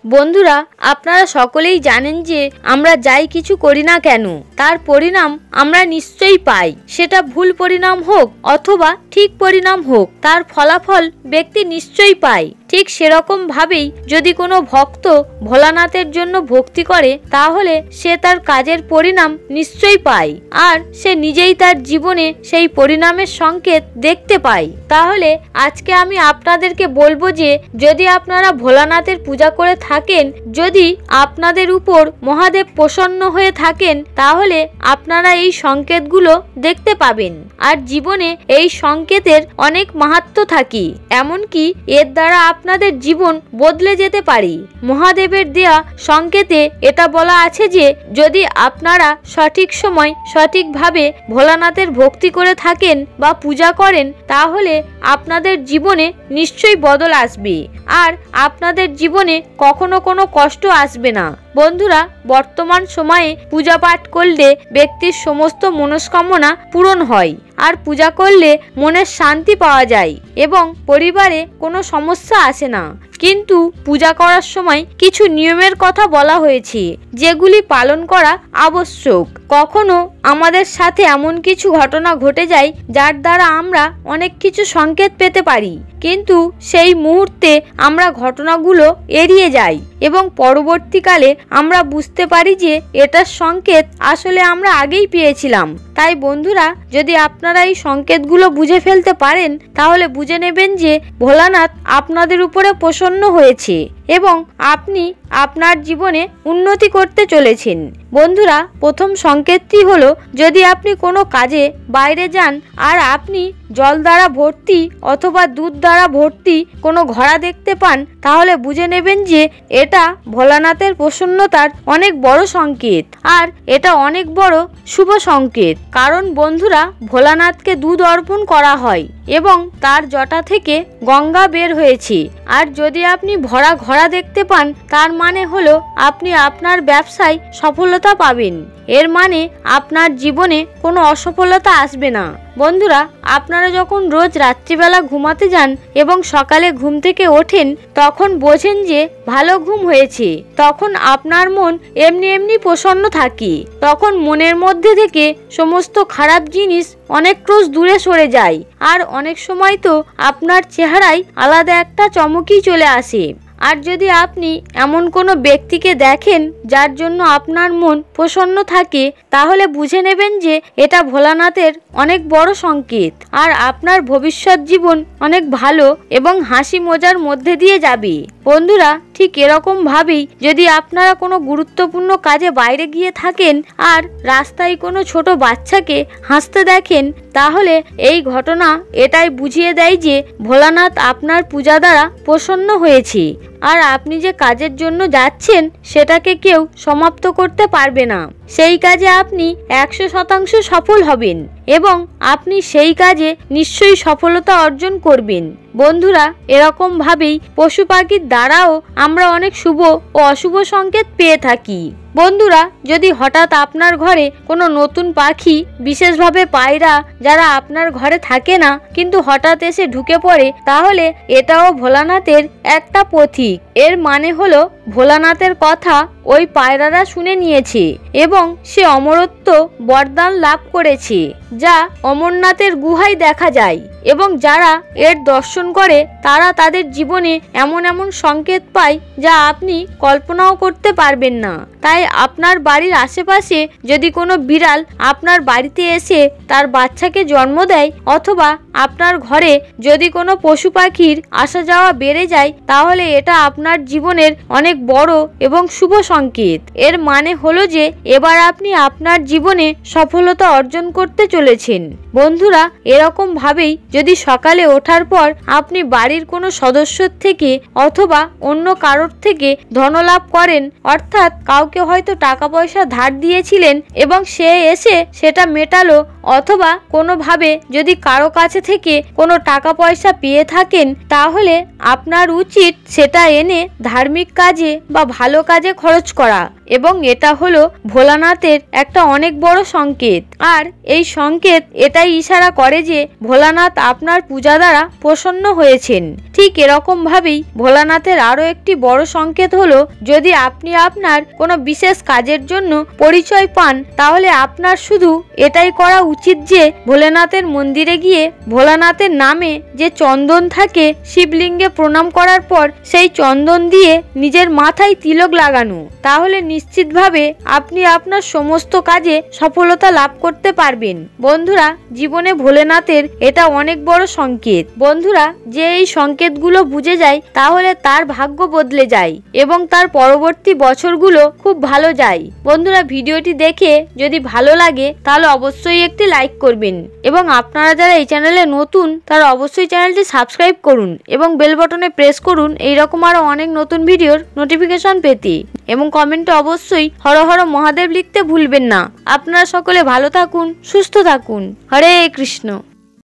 বন্ধুরা, আপনারা সকলেই জানেন যে আমরা যাই কিছু করি না কেন তার পরিণাম আমরা নিশ্চয়ই পাই। সেটা ভুল পরিণাম হোক অথবা ঠিক পরিণাম হোক, তার ফলাফল ব্যক্তি নিশ্চয়ই পায়। ঠিক সেরকম ভাবেই যদি কোনো ভক্ত ভোলানাথের জন্য ভক্তি করে তাহলে সে তার কাজের পরিণাম নিশ্চয়ই পায়, আর সে নিজেই তার জীবনে সেই পরিণামের সংকেত দেখতে পায়। তাহলে আজকে আমি আপনাদেরকে বলবো যে যদি আপনারা ভোলানাথের পূজা করে থাকেন, যদি আপনাদের উপর মহাদেব প্রসন্ন হয়ে থাকেন, তাহলে আপনারা এই সংকেতগুলো দেখতে পাবেন। আর জীবনে এই সংকেতের অনেক মাহাত্ম্য থাকে, এমনকি এর দ্বারা আপনাদের জীবন বদলে যেতে পারে। মহাদেবের দেয়া সংকেতে এটা বলা আছে যে যদি আপনারা সঠিক সময় সঠিকভাবে ভোলানাথের ভক্তি করে থাকেন বা পূজা করেন, তাহলে আপনাদের জীবনে নিশ্চয়ই বদল আসবে, আর আপনাদের জীবনে কখনো কোনো কষ্ট আসবে না। বন্ধুরা, বর্তমান সময়ে পূজা পাঠ করলে ব্যক্তির সমস্ত মনস্কামনা পূরণ হয়, আর পূজা করলে মনের শান্তি পাওয়া যায় এবং পরিবারে কোনো সমস্যা আসে না। কিন্তু পূজা করার সময় কিছু নিয়মের কথা বলা হয়েছে যেগুলি পালন করা আবশ্যক। কখনো আমাদের সাথে এমন কিছু ঘটনা ঘটে যায় যার দ্বারা আমরা অনেক কিছু সংকেত পেতে পারি, কিন্তু সেই মুহূর্তে আমরা ঘটনাগুলো এড়িয়ে যাই এবং পরবর্তীকালে আমরা বুঝতে পারি যে এটার সংকেত আসলে আমরা আগেই পেয়েছিলাম। তাই বন্ধুরা, যদি আপনারা এই সংকেতগুলো বুঝে ফেলতে পারেন তাহলে বুঝে নেবেন যে ভোলানাথ আপনাদের উপরে প্রসন্ন হয়েছে এবং আপনি আপনার জীবনে উন্নতি করতে চলেছেন। বন্ধুরা, প্রথম সংকেতটি হলো যদি আপনি কোনো কাজে বাইরে যান আর আপনি জল দ্বারা ভর্তি অথবা দুধ দ্বারা ভর্তি কোনো ঘড়া দেখতে পান, তাহলে বুঝে নেবেন যে এটা ভোলানাথের প্রসন্নতার অনেক বড় সংকেত, আর এটা অনেক বড় শুভ সংকেত। কারণ বন্ধুরা, ভোলানাথকে দুধ অর্পণ করা হয় এবং তার জটা থেকে গঙ্গা বের হয়েছে। আর যদি আপনি ভরা ঘড়া দেখতে পান, তার মানে হলো আপনি আপনার ব্যবসায় সফলতা পাবেন। এর মানে আপনার জীবনে কোনো অসফলতা আসবে না। বন্ধুরা, আপনারা যখন রোজ রাত্রিবেলা ঘুমাতে যান এবং সকালে ঘুম থেকে ওঠেন, তখন বোঝেন যে ভালো ঘুম হয়েছে, তখন আপনার মন এমনি এমনি প্রসন্ন থাকে। তখন মনের মধ্যে থেকে সমস্ত খারাপ জিনিস অনেক ক্রোশ দূরে সরে যায়, আর অনেক সময় তো আপনার চেহারায় আলাদা একটা চমকই চলে আসে। আর যদি আপনি এমন কোনো ব্যক্তিকে দেখেন যার জন্য আপনার মন প্রসন্ন থাকে, তাহলে বুঝে নেবেন যে এটা ভোলানাথের অনেক বড় সংকেত, আর আপনার ভবিষ্যৎ জীবন অনেক ভালো এবং হাসি মজার মধ্যে দিয়ে যাবে। বন্ধুরা, ঠিক এরকম ভাবেই যদি আপনারা কোনো গুরুত্বপূর্ণ কাজে বাইরে গিয়ে থাকেন আর রাস্তায় কোনো ছোট বাচ্চাকে হাসতে দেখেন, তাহলে এই ঘটনা এটাই বুঝিয়ে দেয় যে ভোলানাথ আপনার পূজা দ্বারা প্রসন্ন হয়েছে, আর আপনি যে কাজের জন্য যাচ্ছেন সেটাকে কেউ সমাপ্ত করতে পারবে না। সেই কাজে আপনি 100% সফল হবেন এবং আপনি সেই কাজে নিশ্চয়ই সফলতা অর্জন করবেন। বন্ধুরা, এরকম ভাবেই পশু পাখির দ্বারাও আমরা অনেক শুভ ও অশুভ সংকেত পেয়ে থাকি। বন্ধুরা, যদি হঠাৎ আপনার ঘরে কোনো নতুন পাখি, বিশেষভাবে পায়রা, যারা আপনার ঘরে থাকে না কিন্তু হঠাৎ এসে ঢুকে পড়ে, তাহলে এটাও ভোলানাথের একটা প্রতীক। এর মানে হলো ভোলানাথের কথা ওই পায়রারা শুনে নিয়েছে এবং সে অমরত্ব বরদান লাভ করেছে, যা অমরনাথের গুহায় দেখা যায়, এবং যারা এর দর্শন করে তারা তাদের জীবনে এমন এমন সংকেত পায় যা আপনি কল্পনাও করতে পারবেন না। তাই আপনার বাড়ির আশেপাশে যদি কোনো বিড়াল আপনার বাড়িতে এসে তার বাচ্চাকে জন্ম দেয়, অথবা আপনার ঘরে যদি কোনো পশু পাখির আসা যাওয়া বেড়ে যায়, তাহলে এটা আপনার জীবনের অনেক বড় এবং শুভ সংকেত। এর মানে হলো যে এবার আপনি আপনার জীবনে সফলতা অর্জন করতে চলেছেন। বন্ধুরা, এরকম ভাবেই যদি সকালে ওঠার পর আপনি বাড়ির কোনো সদস্যর থেকে অথবা অন্য কারোর থেকে ধনলাভ করেন, অর্থাৎ কাউকে হয়তো টাকা পয়সা ধার দিয়েছিলেন এবং সে এসে সেটা মেটালো, অথবা কোনোভাবে যদি কারো কাছে থেকে কোনো টাকা পয়সা পেয়ে থাকেন, তাহলে আপনার উচিত সেটা এনে ধার্মিক কাজে বা ভালো কাজে খরচ করা এবং এটা হলো ভোলানাথের একটা অনেক বড় সংকেত। আর এই সংকেত এটাই ইশারা করে যে ভোলানাথ আপনার পূজা দ্বারা প্রসন্ন হয়েছেন। ঠিক এরকম ভাবেই ভোলানাথের আরো একটি বড় সংকেত হলো যদি আপনি আপনার কোনো বিশেষ কাজের জন্য পরিচয় পান, তাহলে আপনার শুধু এটাই করা উচিত যে ভোলেনাথের মন্দিরে গিয়ে ভোলানাথের নামে যে চন্দন থাকে শিবলিঙ্গে প্রণাম করার পর সেই চন্দন দিয়ে নিজের মাথায় তিলক লাগানো। তাহলে নিশ্চিতভাবে আপনি আপনার সমস্ত কাজে সফলতা লাভ করতে পারবেন। বন্ধুরা, জীবনে ভোলেনাথের এটা অনেক বড় সংকেত। বন্ধুরা, যে এই সংকেতগুলো বুঝে যায় তাহলে তার ভাগ্য বদলে যায় এবং তার পরবর্তী বছরগুলো খুব ভালো যায়। বন্ধুরা, ভিডিওটি দেখে যদি ভালো লাগে তাহলে অবশ্যই একটি লাইক করবেন এবং আপনারা যারা এই চ্যানেলে নতুন তারা অবশ্যই চ্যানেলটি সাবস্ক্রাইব করুন এবং বেল বাটনে প্রেস করুন এইরকম আরো অনেক নতুন ভিডিওর নোটিফিকেশন পেতে। এবং কমেন্টে অবশ্যই হর হর মহাদেব লিখতে ভুলবেন না। আপনারা সকলে ভালো থাকুন, সুস্থ থাকুন। হরে কৃষ্ণ।